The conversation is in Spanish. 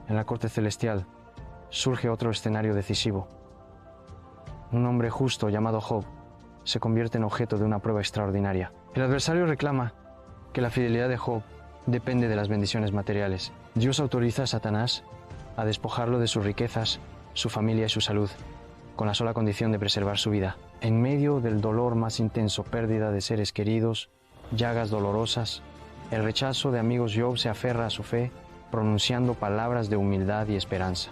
En la corte celestial surge otro escenario decisivo. Un hombre justo llamado Job se convierte en objeto de una prueba extraordinaria. El adversario reclama que la fidelidad de Job depende de las bendiciones materiales. Dios autoriza a Satanás a despojarlo de sus riquezas, su familia y su salud, con la sola condición de preservar su vida. En medio del dolor más intenso, pérdida de seres queridos, llagas dolorosas, el rechazo de amigos, Job se aferra a su fe, pronunciando palabras de humildad y esperanza.